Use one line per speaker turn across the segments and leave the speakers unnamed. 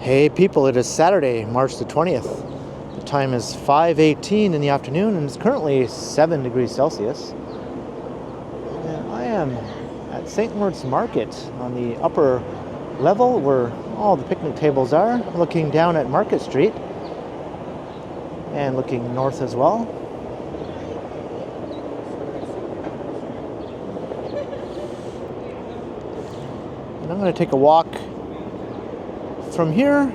Hey people, it is Saturday, March the 20th. The time is 5:18 in the afternoon and it's currently 7 degrees Celsius. And I am at St. Lawrence Market on the upper level where all the picnic tables are, looking down at Market Street and looking north as well. And I'm going to take a walk from here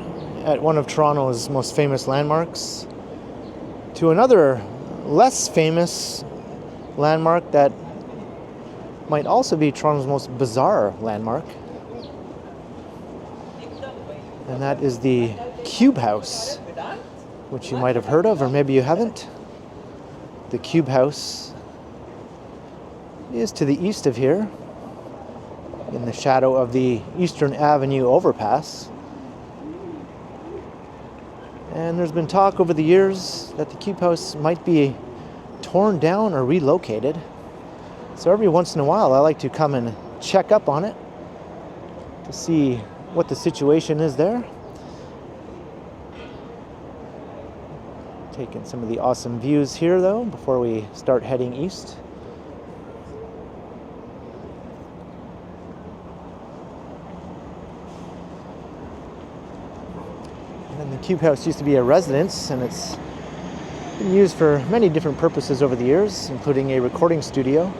at one of Toronto's most famous landmarks to another less famous landmark that might also be Toronto's most bizarre landmark. And that is the Cube House, which you might have heard of, or maybe you haven't. The Cube House is to the east of here, in the shadow of the Eastern Avenue overpass. And there's been talk over the years that the Cube House might be torn down or relocated. So every once in a while, I like to come and check up on it to see what the situation is there. Taking some of the awesome views here, though, before we start heading east. And the Cube House used to be a residence, and it's been used for many different purposes over the years, including a recording studio.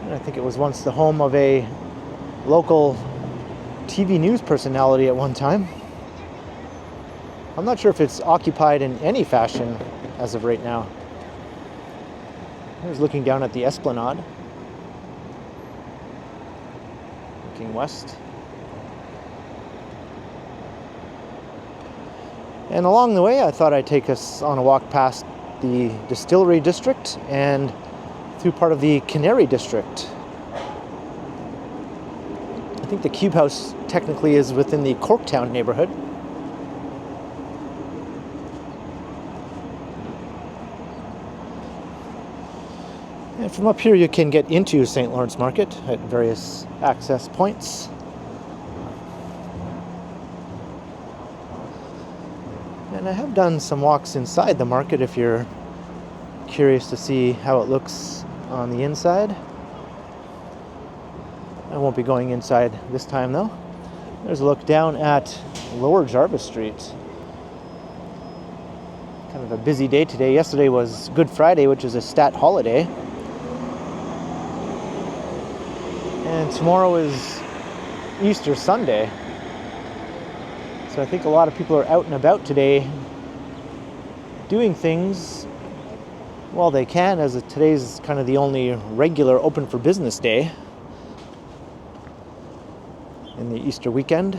And I think it was once the home of a local TV news personality at one time. I'm not sure if it's occupied in any fashion as of right now. Here's looking down at the Esplanade, looking west. And along the way, I thought I'd take us on a walk past the Distillery District and through part of the Canary District. I think the Cube House technically is within the Corktown neighborhood. And from up here, you can get into St. Lawrence Market at various access points. And I have done some walks inside the market if you're curious to see how it looks on the inside. I won't be going inside this time though. There's a look down at Lower Jarvis Street. Kind of a busy day today. Yesterday was Good Friday, which is a stat holiday. And tomorrow is Easter Sunday. So I think a lot of people are out and about today doing things while they can, as today's kind of the only regular open for business day in the Easter weekend.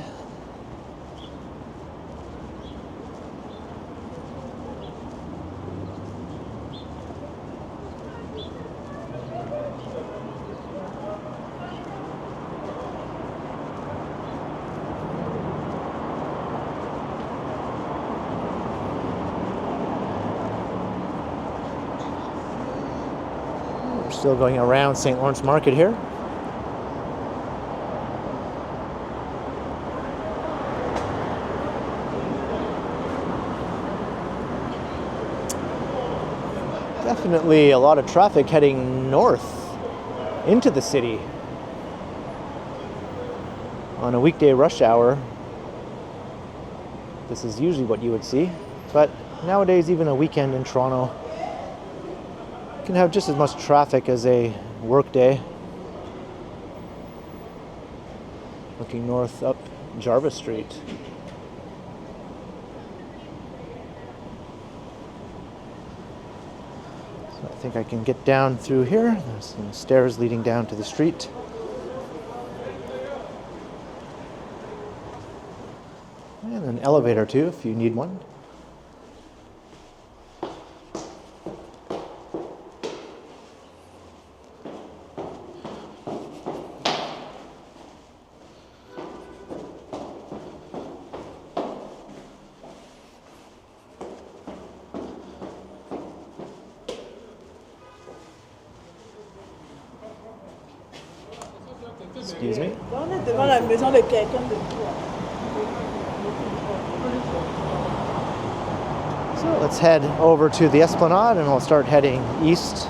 Still going around St. Lawrence Market here. Definitely a lot of traffic heading north into the city on a weekday rush hour. This is usually what you would see, but nowadays even a weekend in Toronto can have just as much traffic as a work day. Looking north up Jarvis Street. So I think I can get down through here. There's some stairs leading down to the street. And an elevator too, if you need one.
Excuse me.
On est devant la maison de quelqu'un de toi.
So let's head over to the Esplanade and we'll start heading east.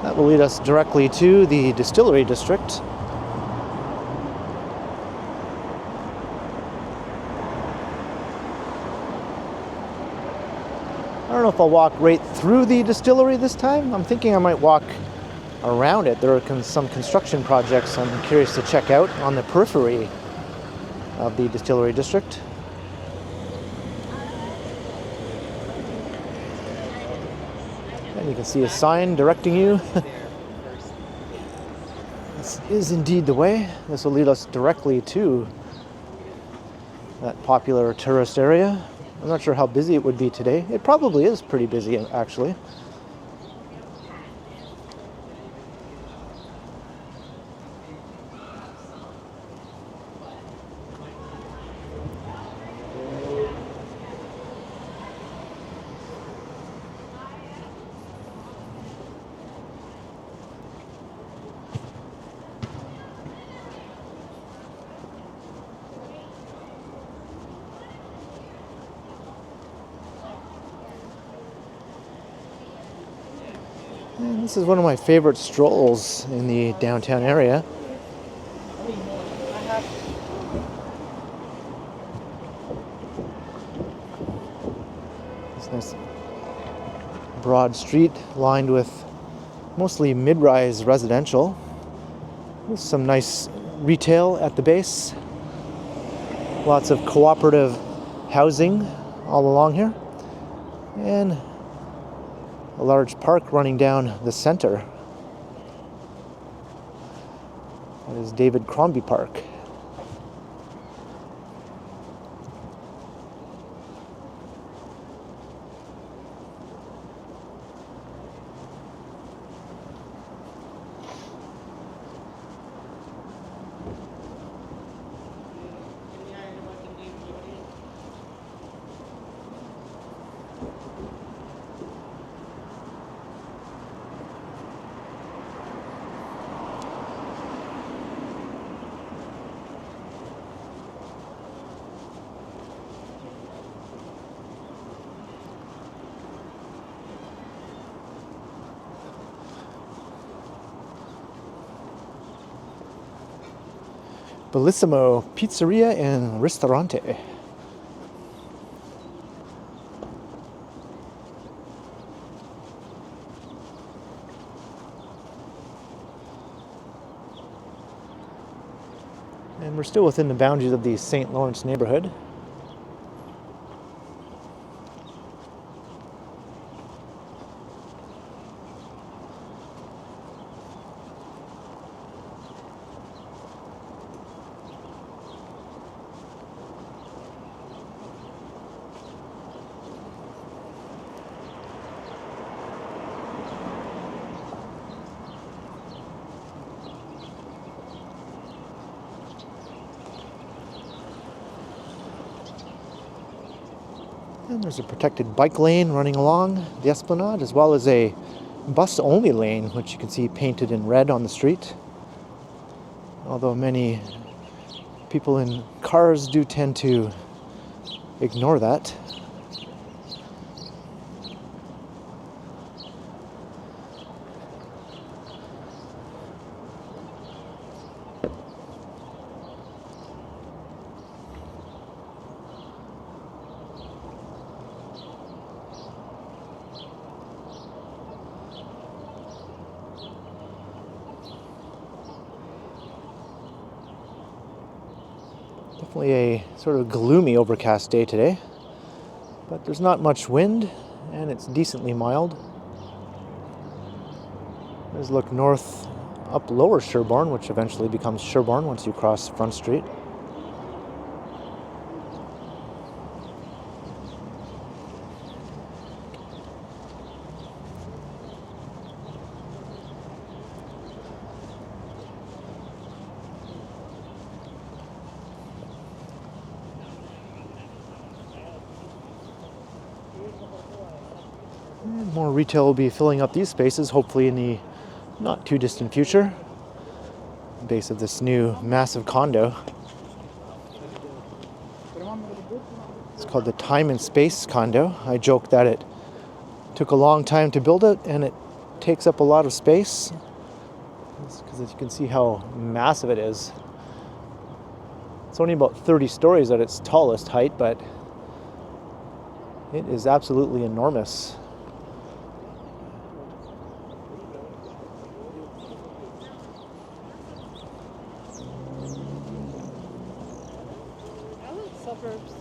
That will lead us directly to the distillery district. I don't know if I'll walk right through the distillery this time. I'm thinking I might walk around it. There are some construction projects I'm curious to check out on the periphery of the distillery district. And you can see a sign directing you. This is indeed the way. This will lead us directly to that popular tourist area. I'm not sure how busy it would be today. It probably is pretty busy, actually. And this is one of my favorite strolls in the downtown area. This nice broad street lined with mostly mid-rise residential. With some nice retail at the base. Lots of cooperative housing all along here. And a large park running down the center. That is David Crombie Park. Bellissimo Pizzeria and Ristorante. And we're still within the boundaries of the St. Lawrence neighborhood. And there's a protected bike lane running along the Esplanade, as well as a bus-only lane, which you can see painted in red on the street. Although many people in cars do tend to ignore that. Definitely a sort of gloomy, overcast day today, but there's not much wind and it's decently mild. Let's look north up Lower Sherbourne, which eventually becomes Sherbourne once you cross Front Street. More retail will be filling up these spaces, hopefully in the not too distant future. Base of this new massive condo. It's called the Time and Space condo. I joke that it took a long time to build it and it takes up a lot of space. Because as you can see how massive it is. It's only about 30 stories at its tallest height, but it is absolutely enormous.
Suburbs.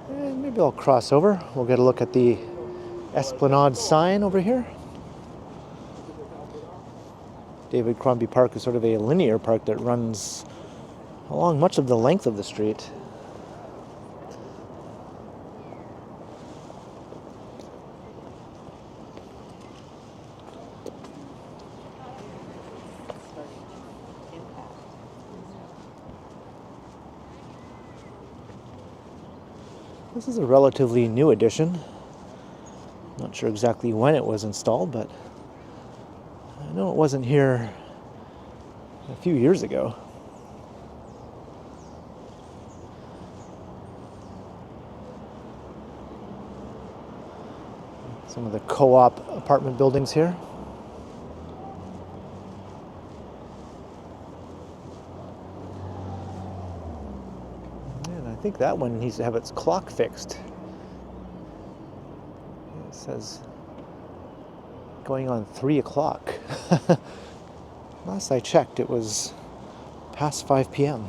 And maybe I'll cross over. We'll get a look at the Esplanade sign over here. David Crombie Park is sort of a linear park that runs along much of the length of the street. This is a relatively new addition. Not sure exactly when it was installed, but I know it wasn't here a few years ago. Some of the co-op apartment buildings here. I think that one needs to have its clock fixed. It says going on 3 o'clock. Last I checked, it was past 5 p.m.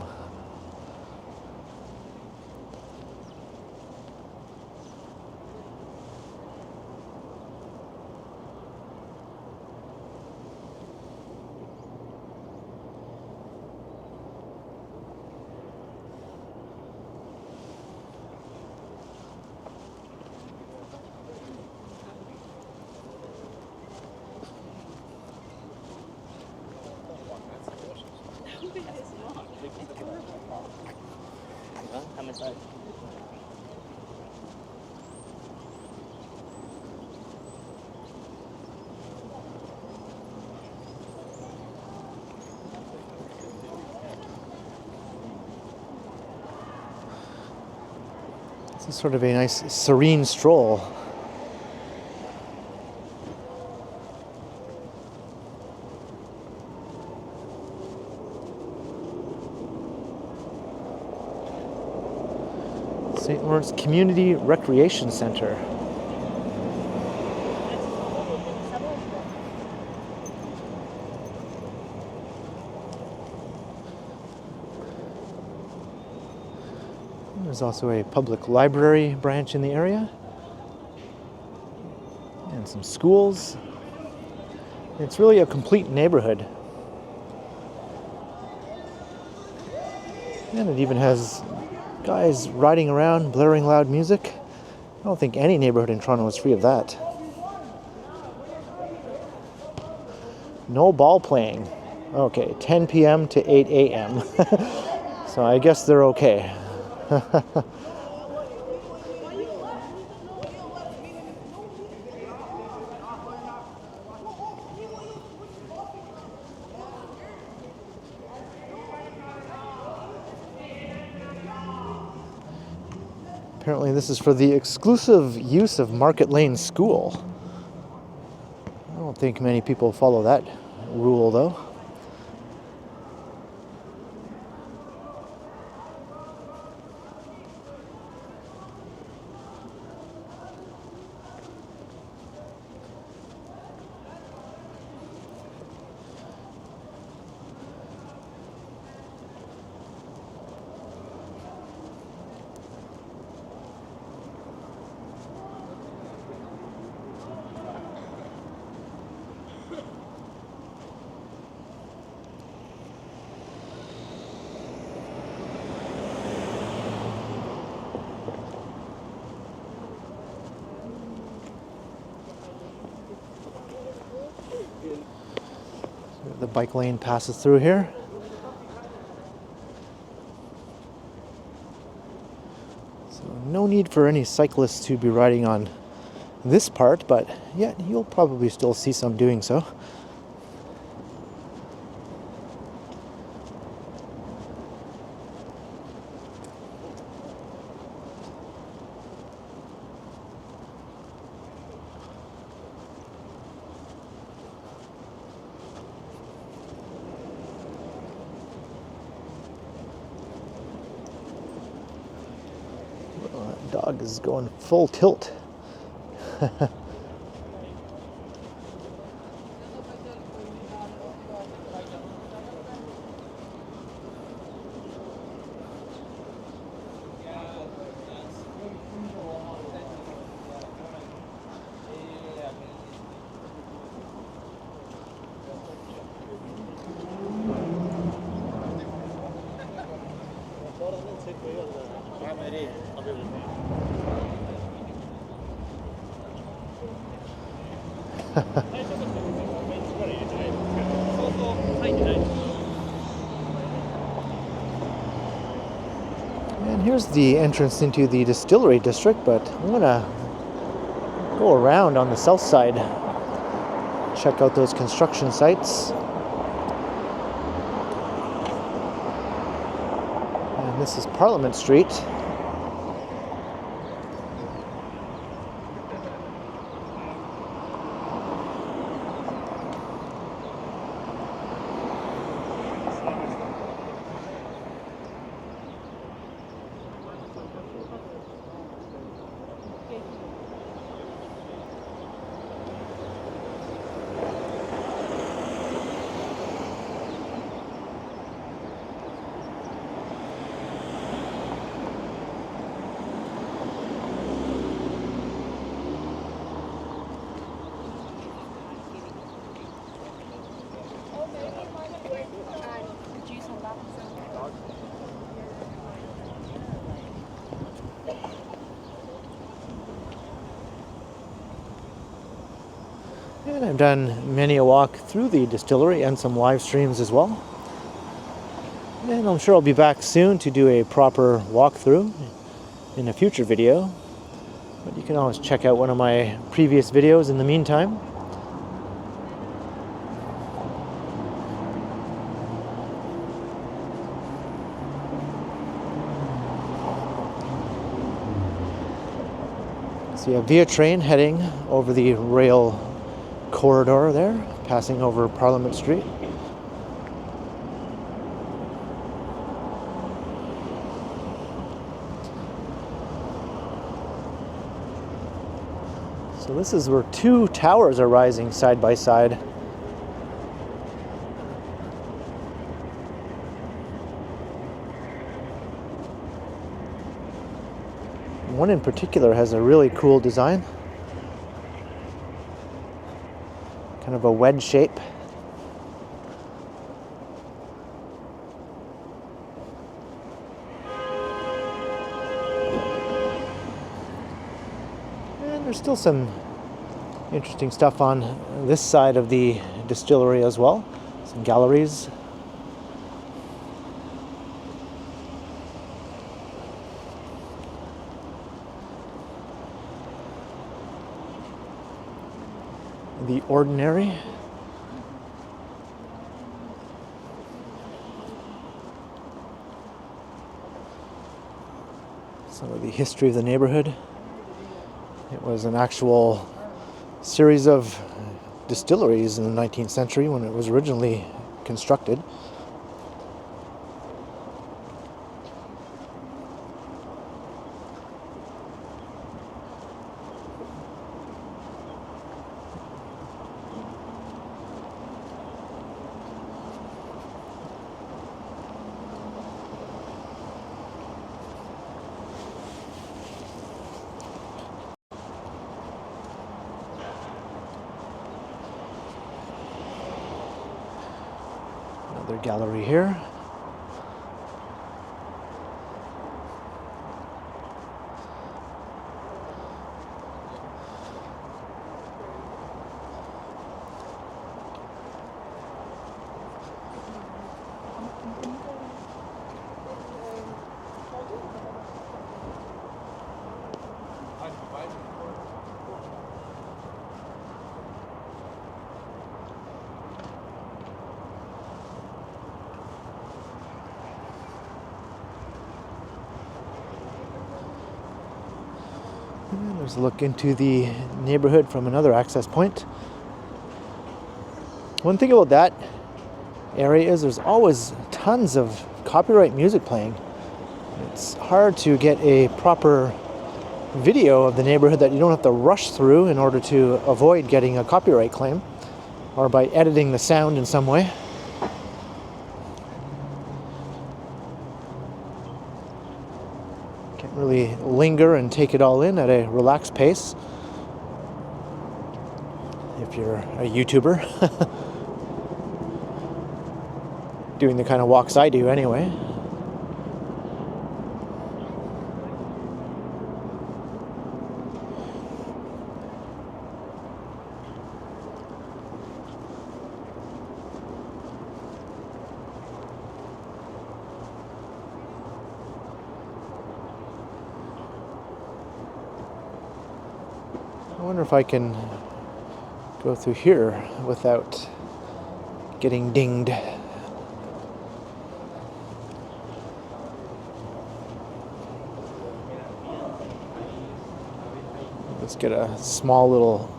This is sort of a nice serene stroll. St. Lawrence Community Recreation Center. There's also a public library branch in the area, and some schools. It's really a complete neighborhood. And it even has guys riding around, blaring loud music. I don't think any neighborhood in Toronto is free of that. No ball playing. Okay, 10 p.m. to 8 a.m. So I guess they're okay. Apparently this is for the exclusive use of Market Lane School. I don't think many people follow that rule though. The bike lane passes through here. So no need for any cyclists to be riding on this part, but yet you'll probably still see some doing so. That dog is going full tilt. And here's the entrance into the distillery district, but I'm gonna go around on the south side, check out those construction sites. And this is Parliament Street. And I've done many a walk through the distillery and some live streams as well. And I'm sure I'll be back soon to do a proper walkthrough in a future video. But you can always check out one of my previous videos in the meantime. So you have via train heading over the rail corridor there, passing over Parliament Street. So this is where two towers are rising side by side. One in particular has a really cool design. Kind of a wedge shape. And there's still some interesting stuff on this side of the distillery as well. Some galleries. The Ordinary. Some of the history of the neighborhood. It was an actual series of distilleries in the 19th century when it was originally constructed. Another gallery here. And there's a look into the neighborhood from another access point. One thing about that area is there's always tons of copyright music playing. It's hard to get a proper video of the neighborhood that you don't have to rush through in order to avoid getting a copyright claim, or by editing the sound in some way. Can't really linger and take it all in at a relaxed pace if you're a YouTuber. Doing the kind of walks I do anyway. I wonder if I can go through here without getting dinged. Let's get a small little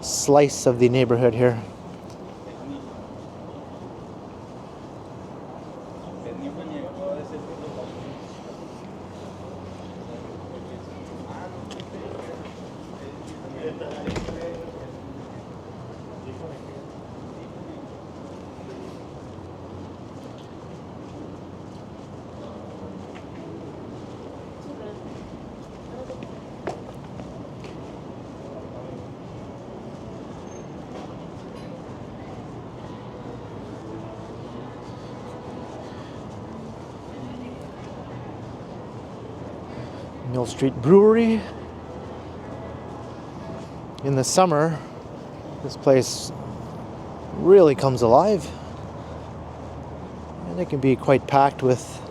slice of the neighborhood here. Mill Street Brewery. In the summer, this place really comes alive, and it can be quite packed with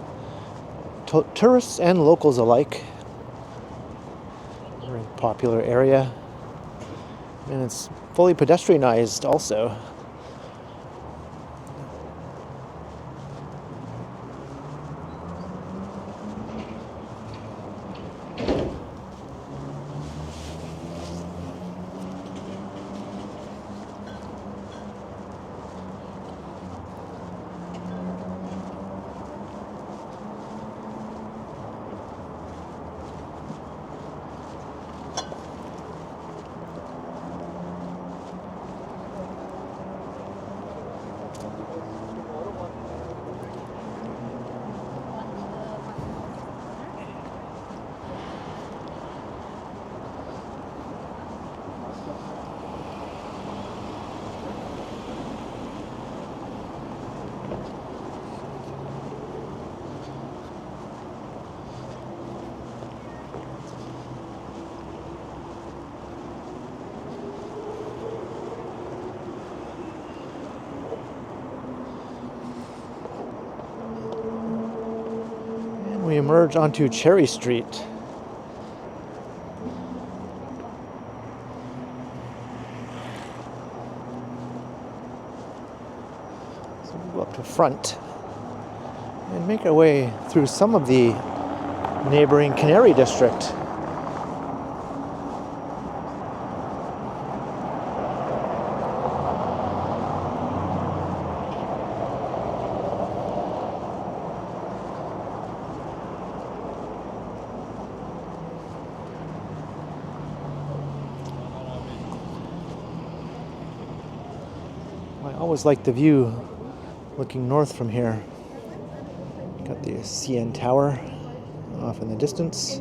tourists and locals alike. Very popular area, and it's fully pedestrianized also. We emerge onto Cherry Street. So we'll go up to front and make our way through some of the neighboring Canary District. I always like the view looking north from here. Got the CN Tower off in the distance.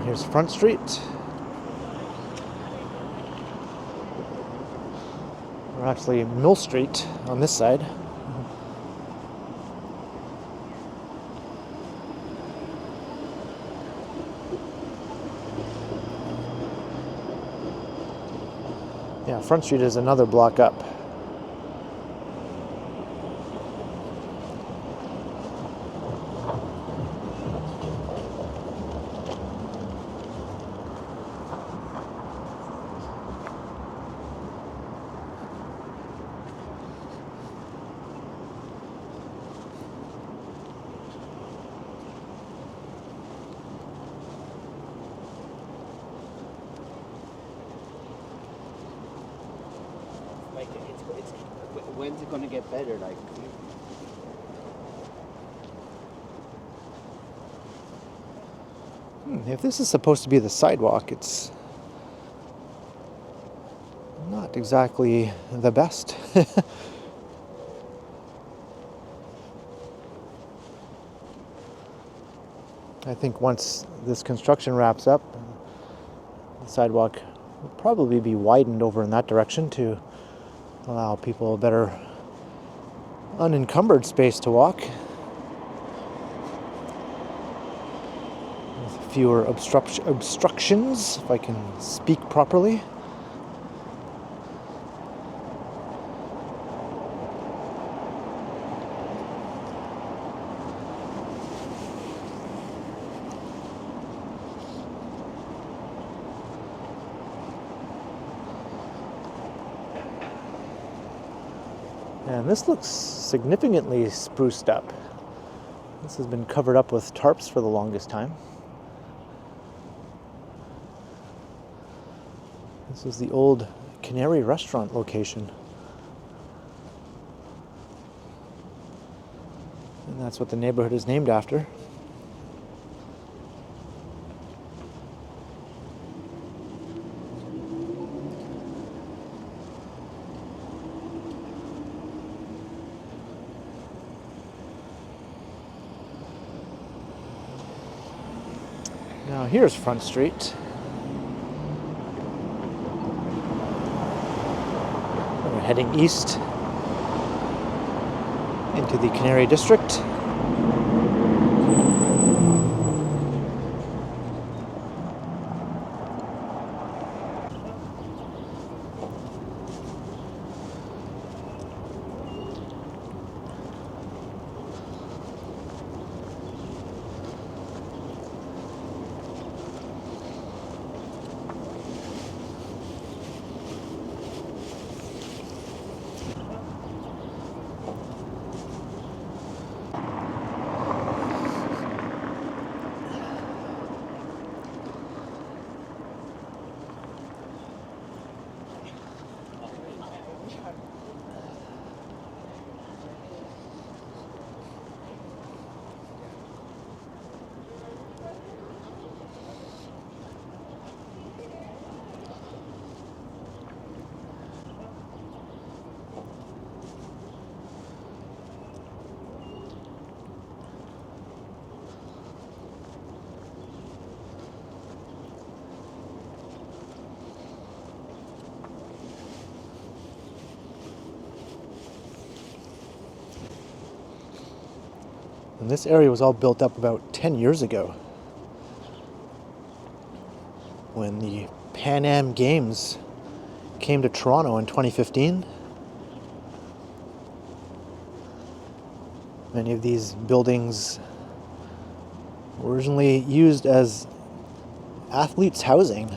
Here's Front Street. Or actually Mill Street on this side. Yeah, Front Street is another block up.
Like when's it gonna get better? Like
If this is supposed to be the sidewalk, it's not exactly the best. I think once this construction wraps up, the sidewalk will probably be widened over in that direction to allow people a better unencumbered space to walk. With fewer obstructions, if I can speak properly. And this looks significantly spruced up. This has been covered up with tarps for the longest time. This is the old Canary restaurant location. And that's what the neighborhood is named after. Now here's Front Street. We're heading east into the Canary District. And this area was all built up about 10 years ago when the Pan Am Games came to Toronto in 2015. Many of these buildings were originally used as athletes' housing.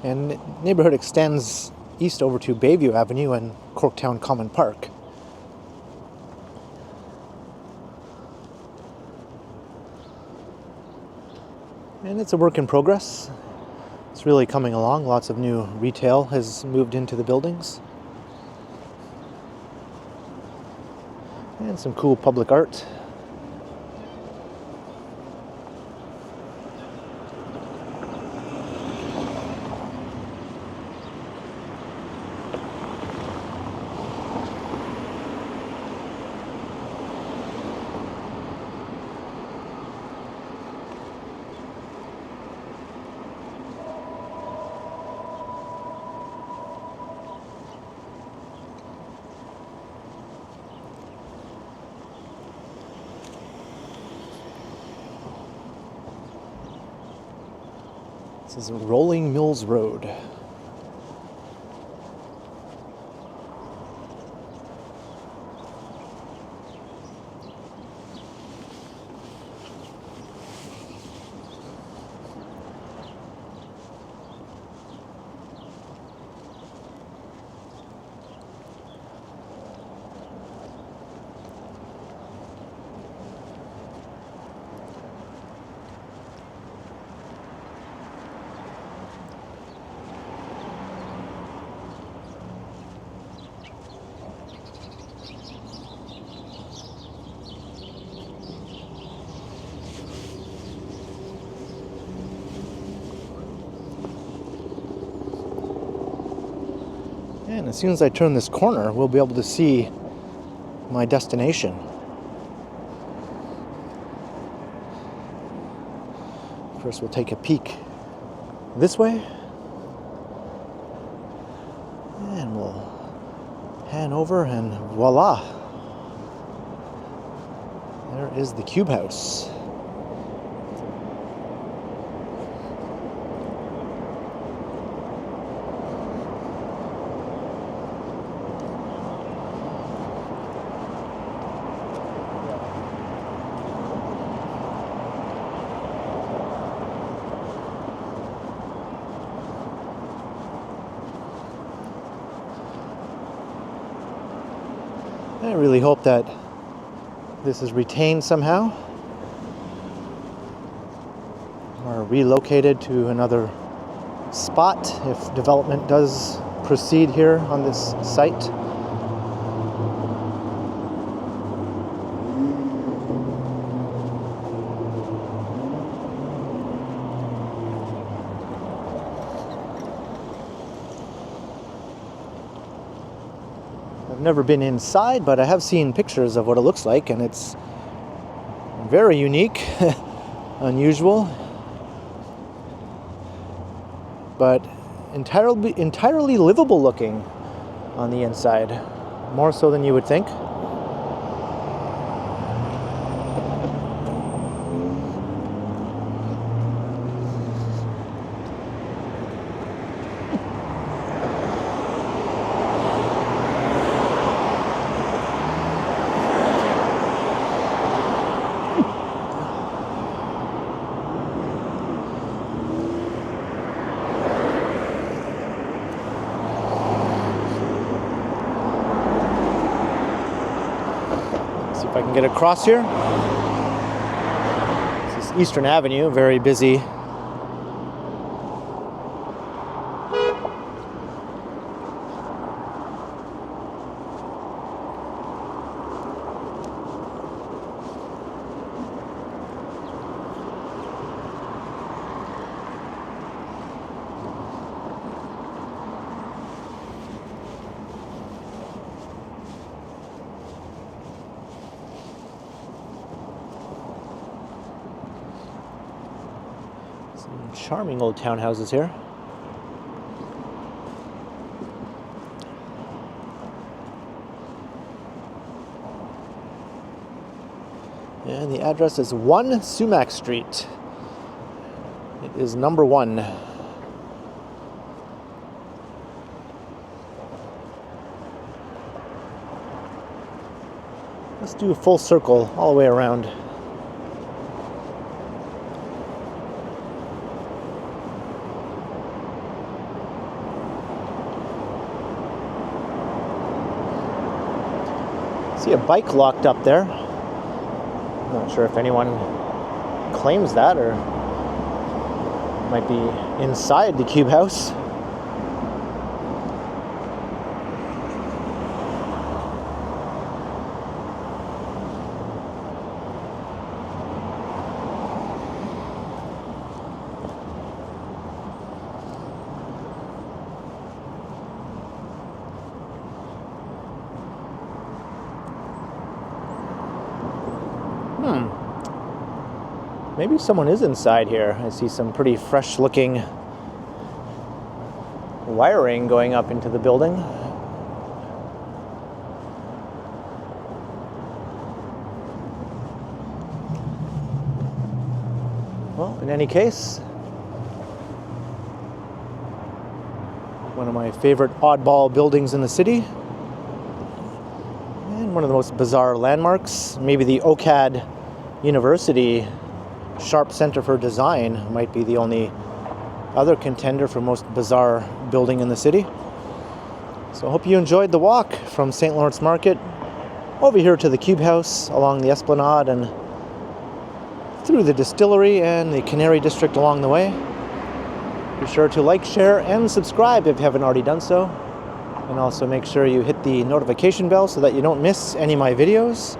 And the neighborhood extends east over to Bayview Avenue and Corktown Common Park. And it's a work in progress. It's really coming along. Lots of new retail has moved into the buildings. And some cool public art. is Rolling Mills Road. And as soon as I turn this corner, we'll be able to see my destination. First, we'll take a peek this way. And we'll pan over, and voila! There is the Cube House. I really hope that this is retained somehow or relocated to another spot if development does proceed here on this site. I've never been inside, but I have seen pictures of what it looks like, and it's very unique, unusual, but entirely livable looking on the inside, more so than you would think. See if I can get across here. This is Eastern Avenue, very busy. Some charming old townhouses here. And the address is 1 Sumac Street. It is number 1. Let's do a full circle all the way around. See a bike locked up there. Not sure if anyone claims that or might be inside the Cube House. Maybe someone is inside here. I see some pretty fresh looking wiring going up into the building. Well, in any case, One of my favorite oddball buildings in the city. And one of the most bizarre landmarks. Maybe the OCAD University Sharp Center for Design might be the only other contender for most bizarre building in the city. So I hope you enjoyed the walk from St. Lawrence Market over here to the Cube House along the Esplanade and through the distillery and the Canary District along the way. Be sure to like, share, and subscribe if you haven't already done so. And also make sure you hit the notification bell so that you don't miss any of my videos.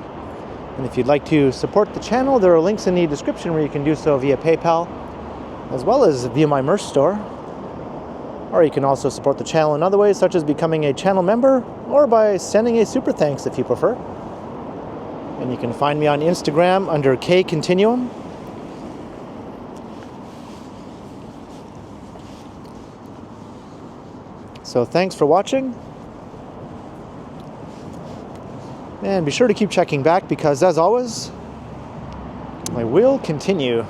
And if you'd like to support the channel, there are links in the description where you can do so via PayPal, as well as via my merch store. Or you can also support the channel in other ways, such as becoming a channel member, or by sending a super thanks if you prefer. And you can find me on Instagram under KContinuum. So thanks for watching. And be sure to keep checking back because, as always, I will continue.